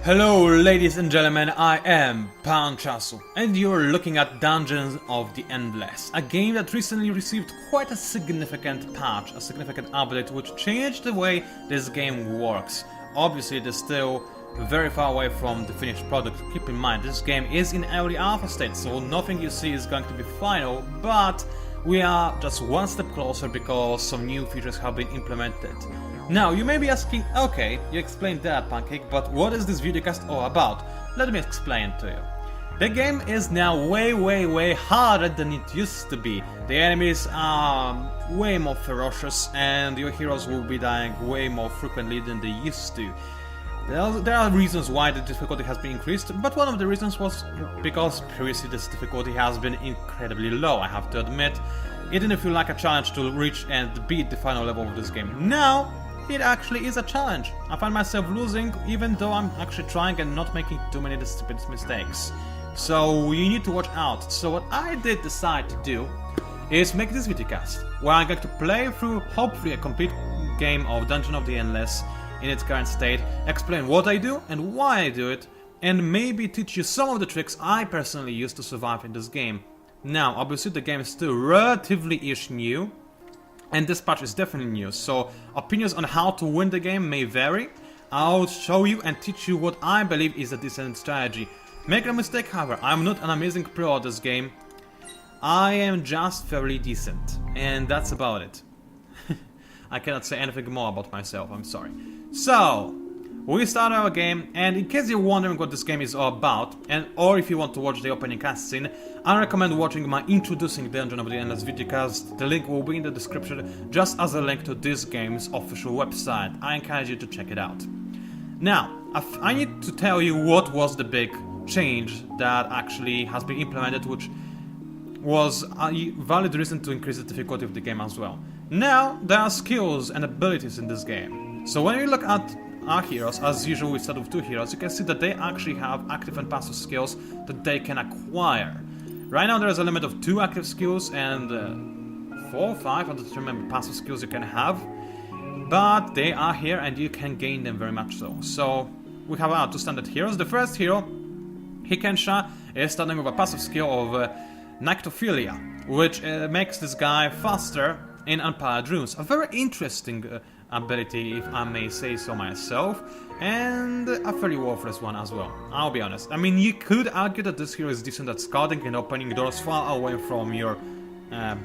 Hello ladies and gentlemen, I am PANCZASU and you're looking at Dungeons of the Endless, a game that recently received quite a significant patch, a significant update which changed the way this game works. Obviously it is still very far away from the finished product. Keep in mind, this game is in early alpha state, so nothing you see is going to be final, but we are just one step closer because some new features have been implemented. Now, you may be asking, okay, you explained that, Pancake, but what is this videocast all about? Let me explain to you. The game is now way harder than it used to be. The enemies are way more ferocious and your heroes will be dying way more frequently than they used to. There are reasons why the difficulty has been increased, but one of the reasons was because previously this difficulty has been incredibly low, I have to admit. It didn't feel like a challenge to reach and beat the final level of this game. Now, it actually is a challenge. I find myself losing even though I'm actually trying and not making too many stupid mistakes. So you need to watch out. So what I did decide to do is make this videocast, where I'm going to play through hopefully a complete game of Dungeon of the Endless in its current state, explain what I do and why I do it, and maybe teach you some of the tricks I personally use to survive in this game. Now, obviously the game is still relatively-ish new, and this patch is definitely new, so opinions on how to win the game may vary. I'll show you and teach you what I believe is a decent strategy. Make no mistake, however, I'm not an amazing pro at this game. I am just fairly decent, and that's about it. I cannot say anything more about myself, I'm sorry. So, we start our game, and in case you're wondering what this game is all about, or if you want to watch the opening cutscene, I recommend watching my Introducing Dungeon of the Endless videocast. The link will be in the description, just as a link to this game's official website. I encourage you to check it out. Now, I need to tell you what was the big change that actually has been implemented, which was a valid reason to increase the difficulty of the game as well. Now, there are skills and abilities in this game. So when you look at our heroes, as usual we start with two heroes, you can see that they actually have active and passive skills that they can acquire. Right now there is a limit of 2 active skills and 4 or 5, I don't remember, passive skills you can have. But they are here and you can gain them very much so. So we have our 2 standard heroes. The first hero, Hikensha, is starting with a passive skill of Nyctophilia, which makes this guy faster in unparalleled rooms. A very interesting ability, if I may say so myself, and a fairly worthless one as well, I'll be honest. I mean, you could argue that this hero is decent at scouting and opening doors far away from your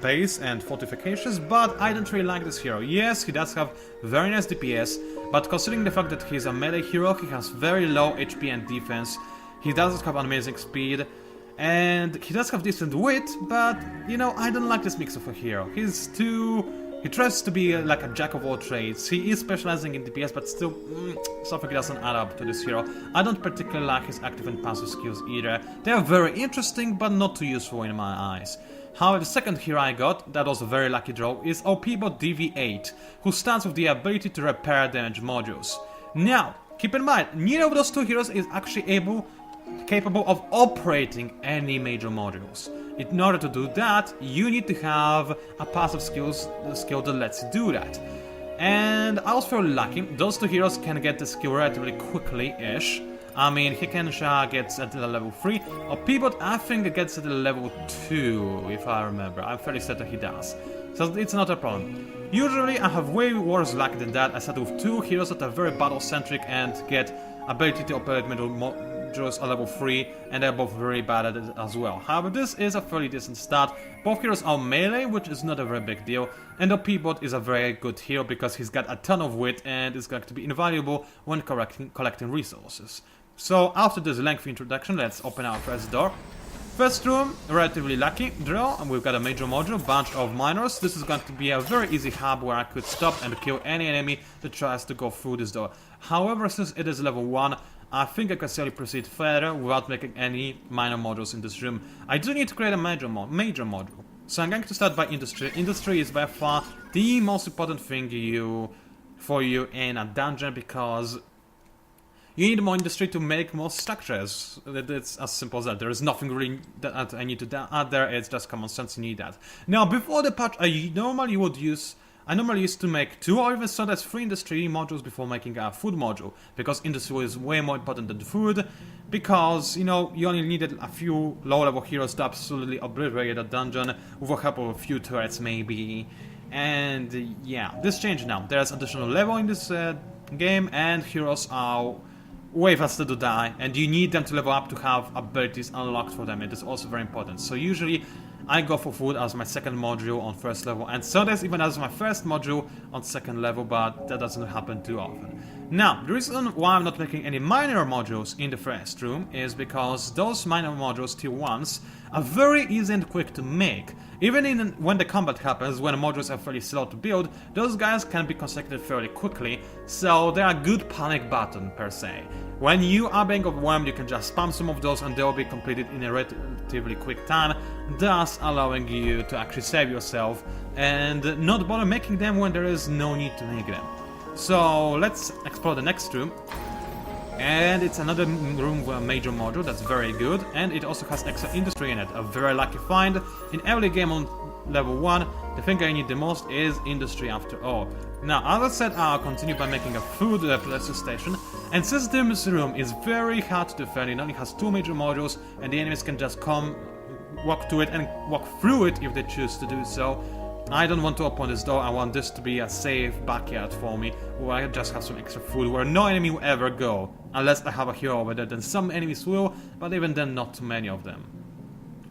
base and fortifications, but I don't really like this hero. Yes, he does have very nice DPS, but considering the fact that he's a melee hero, he has very low HP and defense, he doesn't have amazing speed, and he does have decent wit, but, you know, I don't like this mix of a hero. He tries to be like a jack of all trades. He is specializing in DPS, but still, something doesn't add up to this hero. I don't particularly like his active and passive skills either. They are very interesting, but not too useful in my eyes. However, the second hero I got, that was a very lucky draw, is OPBot DV8, who starts with the ability to repair damaged modules. Now, keep in mind, neither of those two heroes is actually capable of operating any major modules. In order to do that, you need to have a passive skill that lets you do that. And I was fairly lucky. Those two heroes can get the skill relatively quickly-ish. I mean, Hikensha gets at level 3, OPBot I think gets at level 2, if I remember. I'm fairly certain he does. So it's not a problem. Usually I have way worse luck than that. I start with 2 heroes that are very battle-centric and get ability to operate modules at level 3, and they're both very bad at it as well. However, this is a fairly decent start. Both heroes are melee, which is not a very big deal, and OPBot is a very good hero because he's got a ton of wit and is going to be invaluable when collecting resources. So after this lengthy introduction, let's open our first door. First room, relatively lucky draw, and we've got a major module, bunch of miners. This is going to be a very easy hub where I could stop and kill any enemy that tries to go through this door. However, since it is level 1, I think I can still proceed further without making any minor modules in this room. I do need to create a major module. So I'm going to start by industry. Industry is by far the most important thing for you in a dungeon because you need more industry to make more structures. It's as simple as that. There is nothing really that I need to add there, it's just common sense, you need that. Now, before the patch, I normally would use I normally used to make 2 or even sometimes 3 industry modules before making a food module, because industry is way more important than food, because, you know, you only needed a few low-level heroes to absolutely obliterate a dungeon with the help of a few turrets maybe. And yeah, this changed now. There's additional level in this game, and heroes are way faster to die, and you need them to level up to have abilities unlocked for them. It is also very important. So usually I go for food as my second module on first level, and sometimes even as my first module on second level, but that doesn't happen too often. Now, the reason why I'm not making any minor modules in the first room is because those minor modules, tier 1s, are very easy and quick to make. Even when the combat happens, when modules are fairly slow to build, those guys can be consecuted fairly quickly, so they are a good panic button per se. When you are being overwhelmed, you can just spam some of those and they will be completed in a relatively quick time, thus allowing you to actually save yourself and not bother making them when there is no need to make them. So let's explore the next room. And it's another room with a major module that's very good, and it also has extra industry in it, a very lucky find. In early game on level 1, the thing I need the most is industry after all. Now, as I said, I'll continue by making a food processing station, and since this room is very hard to defend, it only has 2 major modules, and the enemies can just come, walk to it, and walk through it if they choose to do so. I don't want to open this door. I want this to be a safe backyard for me, where I just have some extra food, where no enemy will ever go. Unless I have a hero over there, then some enemies will, but even then not too many of them.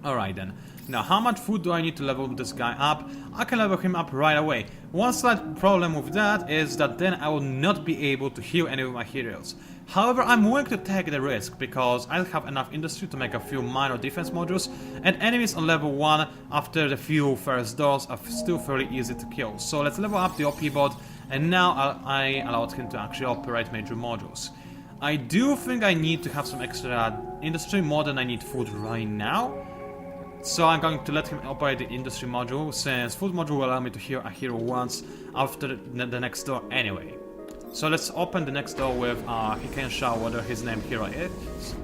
Alright then. Now, how much food do I need to level this guy up? I can level him up right away. One slight problem with that is that then I will not be able to heal any of my heroes. However, I'm willing to take the risk, because I'll have enough industry to make a few minor defense modules, and enemies on level 1 after the few first doors are still fairly easy to kill. So let's level up the OP bot, and now I allowed him to actually operate major modules. I do think I need to have some extra industry, more than I need food right now. So I'm going to let him operate the industry module, since food module will allow me to heal a hero once after the next door anyway. So let's open the next door with Hikensha, whatever his name hero is.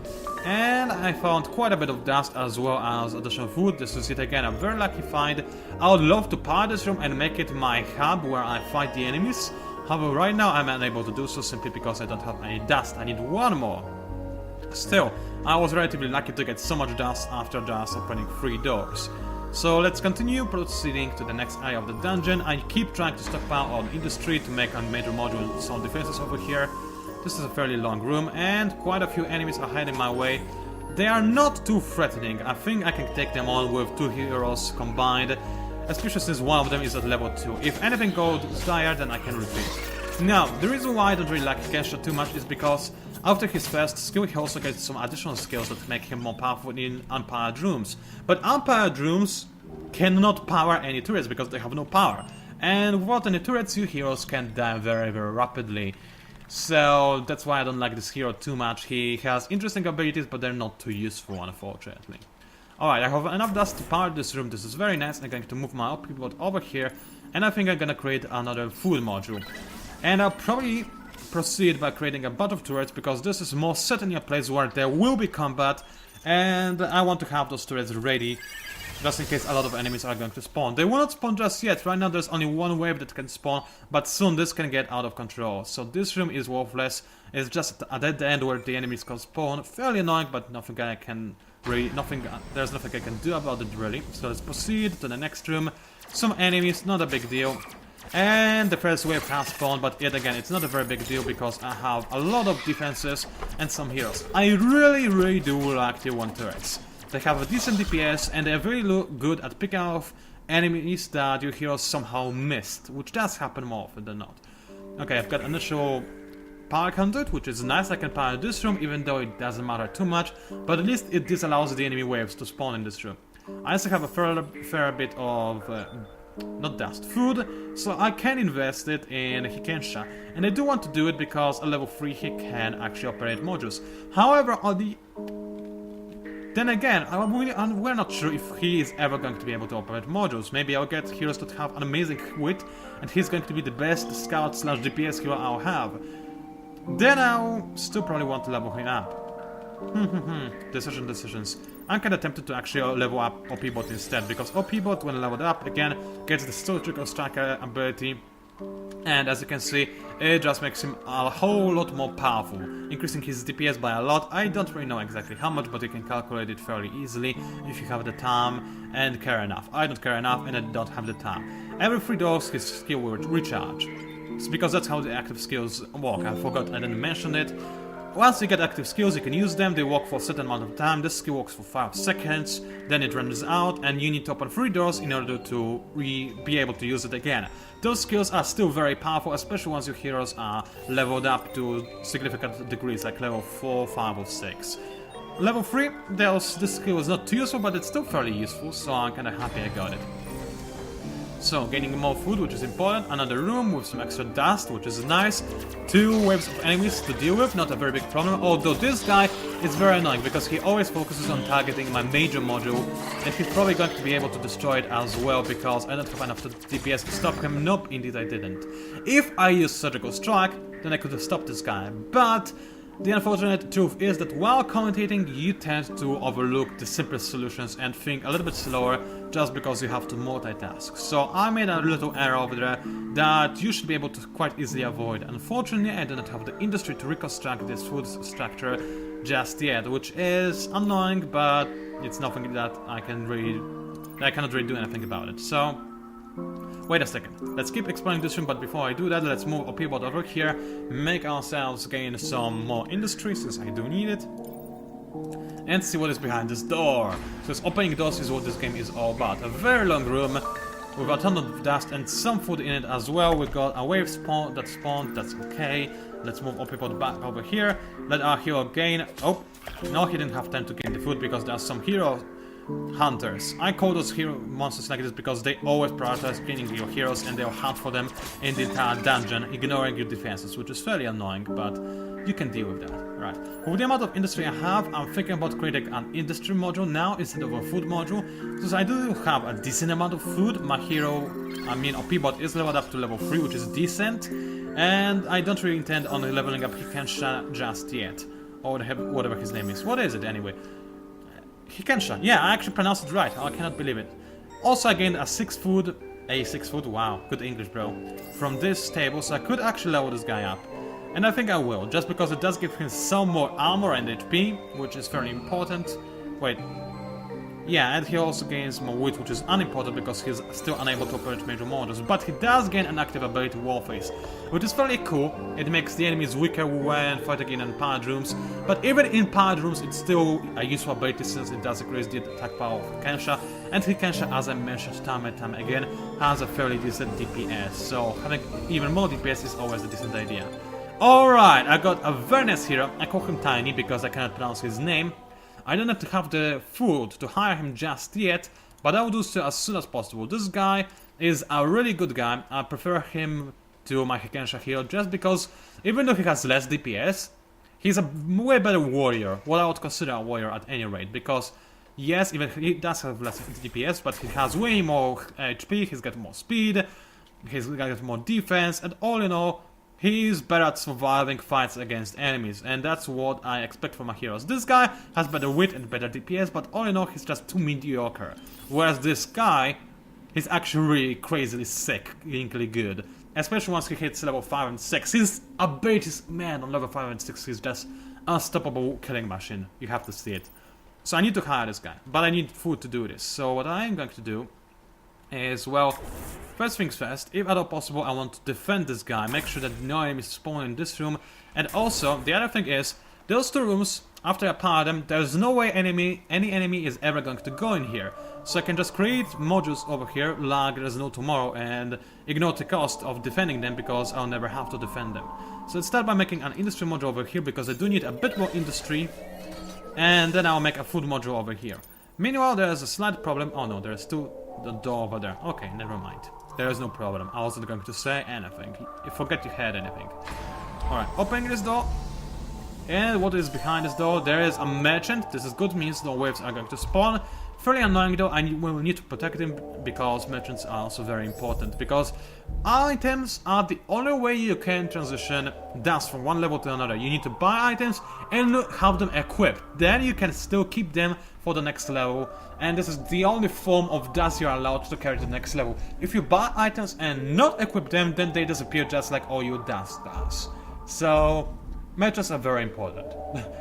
And I found quite a bit of dust as well as additional food. This is it again, a very lucky find. I would love to power this room and make it my hub where I fight the enemies. However, right now I'm unable to do so simply because I don't have any dust. I need 1 more. Still, I was relatively lucky to get so much dust after just opening 3 doors. So let's continue proceeding to the next area of the dungeon. I keep trying to stockpile on industry to make a major module some defenses over here. This is a fairly long room, and quite a few enemies are hiding my way. They are not too threatening. I think I can take them on with 2 heroes combined, especially since one of them is at level 2. If anything goes dire, then I can repeat. Now, the reason why I don't really like Hikensha too much is because after his first skill, he also gets some additional skills that make him more powerful in unpowered rooms. But unpowered rooms cannot power any turrets because they have no power. And without any turrets, you heroes can die very, very rapidly. So that's why I don't like this hero too much. He has interesting abilities, but they're not too useful, unfortunately. Alright, I have enough dust to power this room. This is very nice. I'm going to move my OP bot over here, and I think I'm gonna create another food module. And I'll probably proceed by creating a bunch of turrets, because this is most certainly a place where there will be combat, and I want to have those turrets ready just in case a lot of enemies are going to spawn. They will not spawn just yet. Right now there's only 1 wave that can spawn, but soon this can get out of control. So this room is worthless. It's just a dead end where the enemies can spawn. Fairly annoying, but nothing I can really, there's nothing I can do about it really. So let's proceed to the next room. Some enemies, not a big deal. And the first wave has spawned, but yet again, it's not a very big deal because I have a lot of defenses and some heroes. I really do like tier 1 turrets. They have a decent DPS and they're very good at picking off enemies that your heroes somehow missed, which does happen more often than not. Okay, I've got initial power conduit, which is nice. I can power this room even though it doesn't matter too much, but at least it disallows the enemy waves to spawn in this room. I also have a fair bit of not dust, food, so I can invest it in Hikensha. And I do want to do it because at level 3 he can actually operate modules. However, then again, we're not sure if he is ever going to be able to operate modules. Maybe I'll get heroes that have an amazing wit, and he's going to be the best scout slash DPS hero I'll have. Then I'll still probably want to level him up. Decisions. I'm kinda tempted to actually level up OP-Bot instead, because OP-Bot, when leveled up, again, gets the Surgical Striker ability, and as you can see, it just makes him a whole lot more powerful, increasing his DPS by a lot. I don't really know exactly how much, but you can calculate it fairly easily if you have the time and care enough. I don't care enough, and I don't have the time. Every 3 doors his skill will recharge. It's because that's how the active skills work. I forgot I didn't mention it. Once you get active skills, you can use them, they work for a certain amount of time, this skill works for 5 seconds, then it runs out, and you need to open 3 doors in order to be able to use it again. Those skills are still very powerful, especially once your heroes are leveled up to significant degrees, like level 4, 5 or 6. Level 3, this skill is not too useful, but it's still fairly useful, so I'm kinda happy I got it. So, gaining more food, which is important, another room with some extra dust, which is nice, 2 waves of enemies to deal with, not a very big problem, although this guy is very annoying, because he always focuses on targeting my major module, and he's probably going to be able to destroy it as well, because I don't have enough DPS to stop him. Nope, indeed I didn't. If I used Surgical Strike, then I could have stopped this guy, but the unfortunate truth is that while commentating, you tend to overlook the simplest solutions and think a little bit slower just because you have to multitask. So I made a little error over there that you should be able to quite easily avoid. Unfortunately, I do not have the industry to reconstruct this food structure just yet, which is annoying, but it's nothing that I cannot really do anything about it. So wait a second, let's keep exploring this room, but before I do that, let's move OP-Bot over here, make ourselves gain some more industry, since I do need it, and see what is behind this door. Because opening doors is what this game is all about. A very long room, with a ton of dust and some food in it as well. We got a wave spawn that spawned, that's okay. Let's move OP-Bot back over here, let our hero gain... Oh, no, he didn't have time to gain the food, because there are some hero hunters. I call those hero monsters like this because they always prioritize killing your heroes and they'll hunt for them in the entire dungeon, ignoring your defenses, which is fairly annoying, but you can deal with that. Right. With the amount of industry I have, I'm thinking about creating an industry module now instead of a food module, because I do have a decent amount of food. My hero, OP-Bot is leveled up to level 3, which is decent, and I don't really intend on leveling up Hikensha just yet, or whatever his name is. What is it anyway? Hikensha. Yeah, I actually pronounced it right. I cannot believe it. Also, I gained a 6 food, wow, good English, bro, from this table, so I could actually level this guy up. And I think I will, just because it does give him some more armor and HP, which is fairly important. Wait. Yeah, and he also gains more wit, which is unimportant because he's still unable to operate major modules. But he does gain an active ability, Warface, which is fairly cool. It makes the enemies weaker when fighting in powered rooms. But even in powered rooms, it's still a useful ability since it does increase the attack power of Hikensha. And Hikensha, as I mentioned time and time again, has a fairly decent DPS. So having even more DPS is always a decent idea. Alright, I got a very nice hero. I call him Tiny because I cannot pronounce his name. I don't have to have the food to hire him just yet, but I will do so as soon as possible. This guy is a really good guy. I prefer him to my Hikensha hero just because, even though he has less DPS, he's a way better warrior, what I would consider a warrior at any rate, because yes, even he does have less DPS, but he has way more HP, he's got more speed, he's got more defense, and all in all, he's better at surviving fights against enemies, and that's what I expect from my heroes. This guy has better wit and better DPS, but all in all, he's just too mediocre. Whereas this guy, he's actually really crazily sick, really good. Especially once he hits level 5 and 6. His abilities, man, on level 5 and 6, he's just unstoppable killing machine. You have to see it. So I need to hire this guy, but I need food to do this. So what I am going to do is, well, first things first, if at all possible, I want to defend this guy, make sure that no enemies spawn in this room, and also, the other thing is, those 2 rooms, after I power them, there's no way any enemy is ever going to go in here. So I can just create modules over here, like there's no tomorrow, and ignore the cost of defending them, because I'll never have to defend them. So let's start by making an industry module over here, because I do need a bit more industry, and then I'll make a food module over here. Meanwhile, there's a slight problem. Oh no, there's still the door over there. Okay, never mind. There is no problem. I wasn't going to say anything. Forget you had anything. Alright, opening this door. And what is behind this door? There is a merchant. This is good, means no waves are going to spawn. Fairly annoying though, and we will need to protect him because merchants are also very important. Because items are the only way you can transition dust from one level to another. You need to buy items and have them equipped. Then you can still keep them for the next level. And this is the only form of dust you are allowed to carry to the next level. If you buy items and not equip them, then they disappear just like all your dust does. So merchants are very important.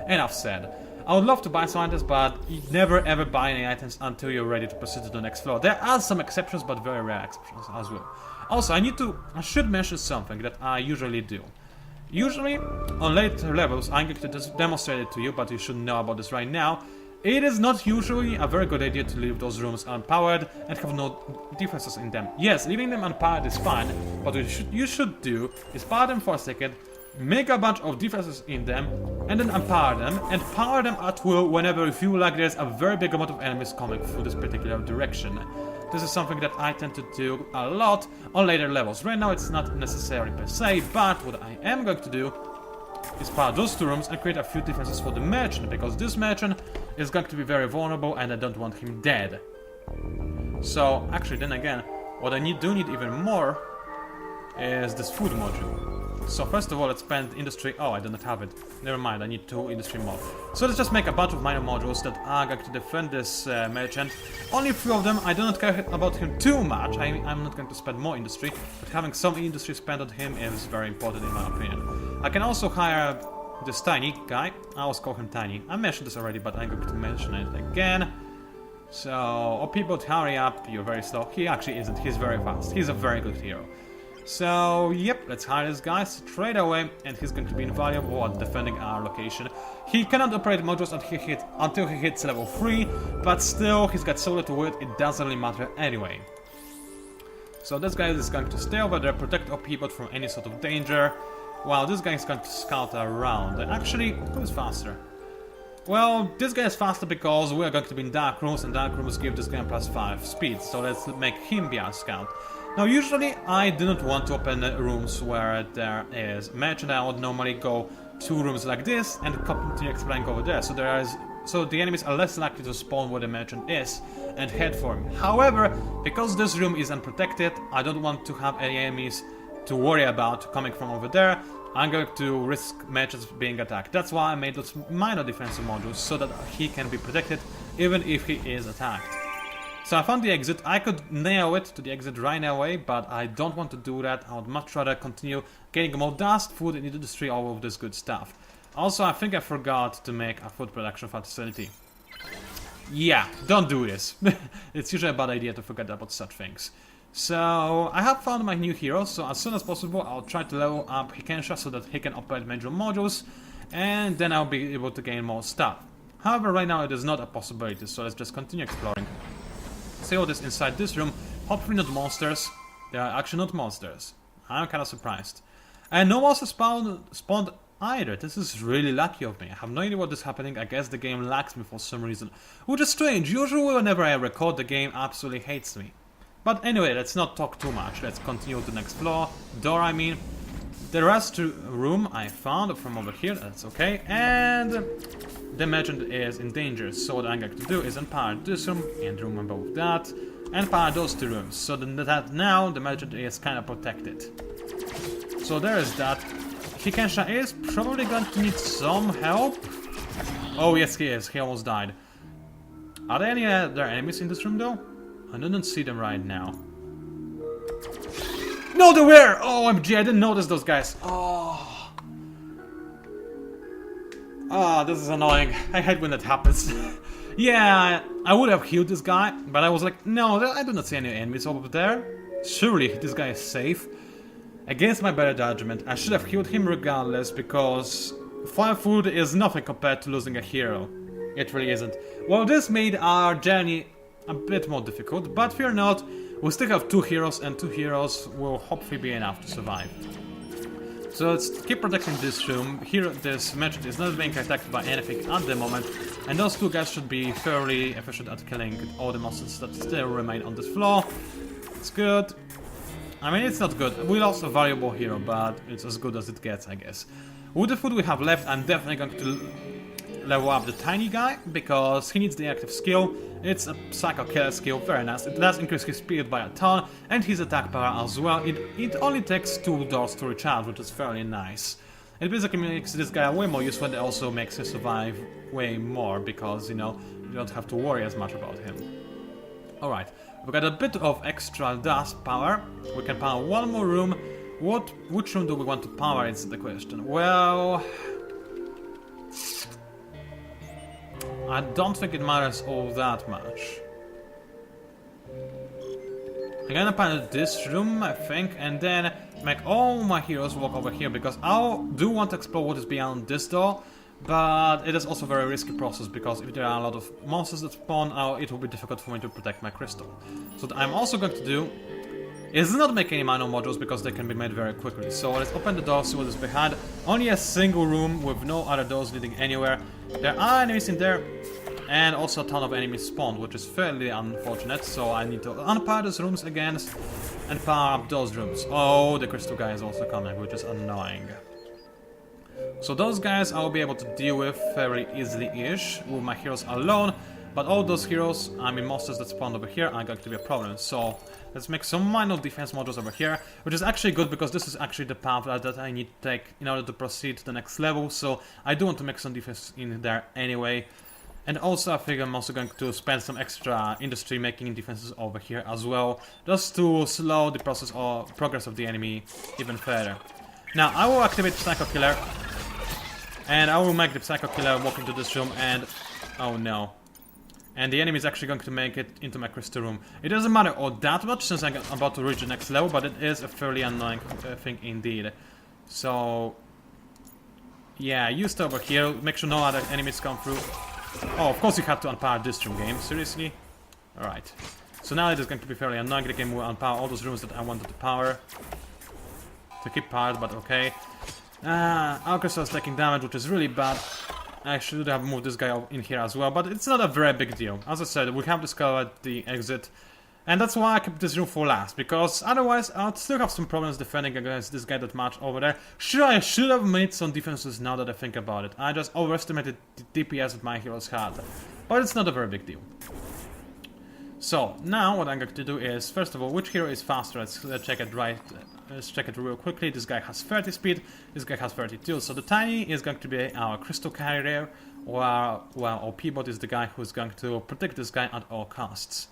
Enough said. I would love to buy some items, but you never ever buy any items until you're ready to proceed to the next floor. There are some exceptions, but very rare exceptions as well. Also, I should mention something that I usually do. Usually, on later levels, I'm going to just demonstrate it to you, but you should know about this right now. It is not usually a very good idea to leave those rooms unpowered and have no defenses in them. Yes, leaving them unpowered is fine, but what you should do is power them for a second, make a bunch of defenses in them, and then unpower them, and power them at will whenever you feel like there's a very big amount of enemies coming through this particular direction. This is something that I tend to do a lot on later levels. Right now it's not necessary per se, but what I am going to do is power those two rooms and create a few defenses for the merchant, because this merchant is going to be very vulnerable and I don't want him dead. So actually then again, what I do need even more is this food module. So first of all, let's spend industry. Oh, I do not have it. Never mind, I need 2 industry more. So let's just make a bunch of minor modules that are going to defend this merchant. Only 3 of them. I do not care about him too much. I'm not going to spend more industry, but having some industry spent on him is very important in my opinion. I can also hire this tiny guy. I always call him Tiny. I mentioned this already, but I'm going to mention it again. So, oh people, hurry up, you're very slow. He actually isn't, he's very fast. He's a very good hero. So, yep, let's hire this guy straight away, and he's going to be invaluable at defending our location. He cannot operate modules until he hits level 3, but still, he's got so little wood, it doesn't really matter anyway. So this guy is going to stay over there, protect our people from any sort of danger, while this guy is going to scout around. And actually, who's faster? Well, this guy is faster because we are going to be in dark rooms, and dark rooms give this guy +5 speed, so let's make him be our scout. Now, usually I do not want to open rooms where there is merchant. I would normally go 2 rooms like this and continue exploring over there. So the enemies are less likely to spawn where the merchant is and head for him. However, because this room is unprotected, I don't want to have any enemies to worry about coming from over there. I'm going to risk merchants being attacked. That's why I made those minor defensive modules, so that he can be protected even if he is attacked. So I found the exit. I could nail it to the exit right away, but I don't want to do that. I would much rather continue getting more dust, food, and industry, all of this good stuff. Also, I think I forgot to make a food production facility. Yeah, don't do this. It's usually a bad idea to forget about such things. So, I have found my new hero, so as soon as possible I'll try to level up Hikensha so that he can operate major modules, and then I'll be able to gain more stuff. However, right now it is not a possibility, so let's just continue exploring. See what is inside this room. Hopefully not monsters. They are actually not monsters. I'm kind of surprised. And no monsters spawned either. This is really lucky of me. I have no idea what is happening. I guess the game lacks me for some reason. Which is strange. Usually whenever I record, the game absolutely hates me. But anyway, let's not talk too much. Let's continue to the next floor. Door, I mean. The rest room I found from over here. That's okay. And the merchant is in danger. So what I'm going to do is unpower this room and room above that. And power those 2 rooms. So that now the merchant is kind of protected. So there is that. Hikensha is probably going to need some help. Oh yes, he is. He almost died. Are there any other enemies in this room though? I don't see them right now. No, there were! Oh, OMG, I didn't notice those guys. Oh. Ah, this is annoying. I hate when that happens. Yeah, I would have healed this guy, but I was like, no, I do not see any enemies over there. Surely this guy is safe. Against my better judgment, I should have healed him regardless, because 5 food is nothing compared to losing a hero. It really isn't. Well, this made our journey a bit more difficult, but fear not, we still have 2 heroes, and 2 heroes will hopefully be enough to survive. So let's keep protecting this room. Here, this merchant is not being attacked by anything at the moment, and those 2 guys should be fairly efficient at killing all the monsters that still remain on this floor. It's good. I mean, it's not good. We lost a valuable hero, but it's as good as it gets, I guess. With the food we have left, I'm definitely going to level up the tiny guy, because he needs the active skill. It's a Psycho Killer skill, very nice. It does increase his speed by a ton, and his attack power as well. It only takes 2 doors to recharge, which is fairly nice. It basically makes this guy way more useful, and it also makes him survive way more, because, you know, you don't have to worry as much about him. Alright, we've got a bit of extra dust power. We can power one more room. Which room do we want to power is the question. Well, I don't think it matters all that much. I'm gonna power this room, I think, and then make all my heroes walk over here, because I do want to explore what is beyond this door, but it is also a very risky process, because if there are a lot of monsters that spawn, it will be difficult for me to protect my crystal. So what I'm also going to do is not make any minor modules, because they can be made very quickly. So let's open the door, see what is behind. Only a single room with no other doors leading anywhere. There are enemies in there, and also a ton of enemies spawned, which is fairly unfortunate. So I need to unpower those rooms again and power up those rooms. Oh, the crystal guy is also coming, which is annoying. So those guys I will be able to deal with very easily-ish with my heroes alone. But all those heroes, I mean monsters that spawned over here, are going to be a problem. So let's make some minor defense modules over here, which is actually good, because this is actually the path that I need to take in order to proceed to the next level. So I do want to make some defense in there anyway. And also I think I'm also going to spend some extra industry making defenses over here as well, just to slow the process or progress of the enemy even further. Now I will activate Psycho Killer, and I will make the Psycho Killer walk into this room, and oh no. And the enemy is actually going to make it into my crystal room. It doesn't matter all that much, since I'm about to reach the next level, but it is a fairly annoying thing indeed. So yeah, you stay over here, make sure no other enemies come through. Oh, of course you had to unpower this room, game, seriously? Alright. So now it is going to be fairly annoying. The game will unpower all those rooms that I wanted to power. To keep powered, but okay. Our crystal is taking damage, which is really bad. I should have moved this guy in here as well, but it's not a very big deal. As I said, we have discovered the exit, and that's why I kept this room for last, because otherwise I'd still have some problems defending against this guy that much over there. Sure, I should have made some defenses now that I think about it. I just overestimated the DPS that my heroes had, but it's not a very big deal. So, now what I'm going to do is, first of all, which hero is faster? Let's check it let's check it real quickly. This guy has 30 speed, this guy has 32. So the Tiny is going to be our crystal carrier, while OP Bot is the guy who's going to protect this guy at all costs.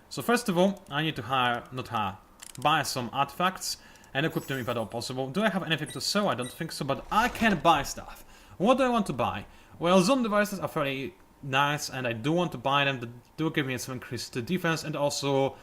So first of all, I need to buy some artifacts and equip them if at all possible. Do I have anything to sell? I don't think so, but I can buy stuff. What do I want to buy? Well, zone devices are fairly nice, and I do want to buy them. They do give me some increased defense and also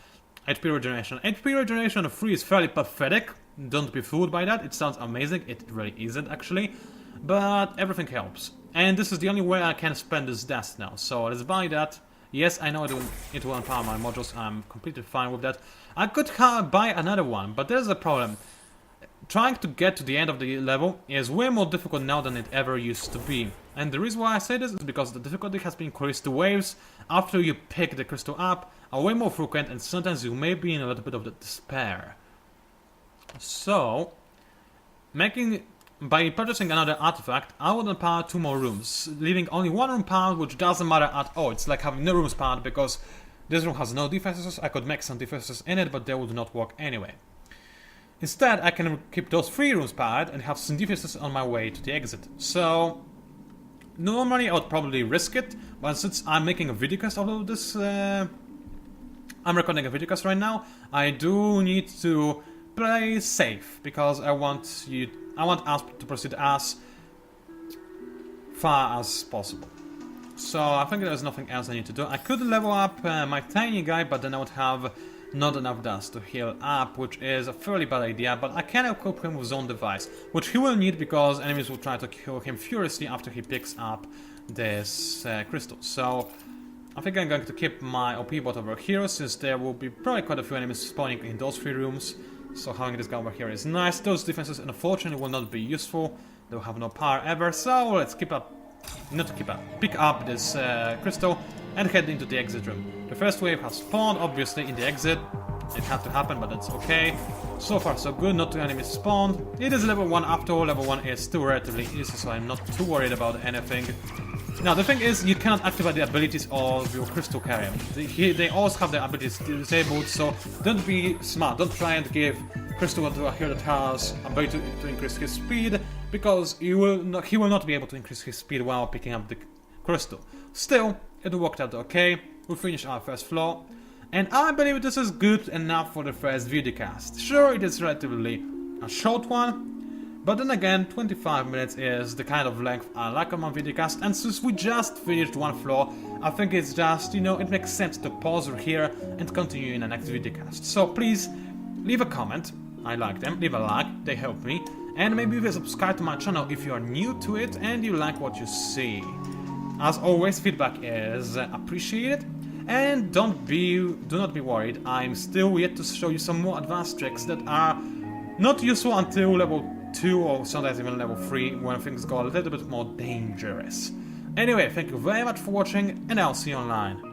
HP regeneration. HP regeneration 3 is fairly pathetic. Don't be fooled by that. It sounds amazing. It really isn't actually, but everything helps. And this is the only way I can spend this dust now. So let's buy that. Yes, I know it will empower my modules. I'm completely fine with that. I could buy another one, but there's a problem. Trying to get to the end of the level is way more difficult now than it ever used to be. And the reason why I say this is because the difficulty has been increased. The waves after you pick the crystal up are way more frequent, and sometimes you may be in a little bit of the despair. So, by purchasing another artifact, I would empower 2 more rooms, leaving only 1 room powered, which doesn't matter at all. It's like having no rooms powered, because this room has no defenses. I could make some defenses in it, but they would not work anyway. Instead, I can keep those 3 rooms powered and have some defenses on my way to the exit. So, normally I would probably risk it, but since I'm making a videocast of this, I'm recording a videocast right now, I do need to play safe, because I want us to proceed as far as possible. So I think there's nothing else I need to do. I could level up my tiny guy, but then I would have not enough dust to heal up, which is a fairly bad idea, but I can equip him with zone device, which he will need because enemies will try to kill him furiously after he picks up this crystal. So I think I'm going to keep my OP bot over here, since there will be probably quite a few enemies spawning in those 3 rooms. So having this guy over here is nice. Those defenses unfortunately will not be useful. They'll have no power ever, so let's pick up this crystal and head into the exit room. The first wave has spawned, obviously, in the exit. It had to happen, but that's okay. So far so good, not too enemies spawned. It is level 1 after all, level 1 is still relatively easy, so I'm not too worried about anything. Now the thing is, you cannot activate the abilities of your crystal carrier. They also have their abilities disabled, so don't be smart, don't try and give crystal to a hero that has ability to increase his speed, because he will not be able to increase his speed while picking up the crystal. Still, it worked out okay. We finished our first floor, and I believe this is good enough for the first videocast. Sure, it is relatively a short one, but then again, 25 minutes is the kind of length I like on my videocast, and since we just finished one floor, I think it's just, you know, it makes sense to pause here and continue in the next videocast. So please, leave a comment, I like them, leave a like, they help me, and maybe even subscribe to my channel if you are new to it and you like what you see. As always, feedback is appreciated, and do not be worried, I'm still yet to show you some more advanced tricks that are not useful until level 2 or sometimes even level 3, when things go a little bit more dangerous. Anyway, thank you very much for watching, and I'll see you online.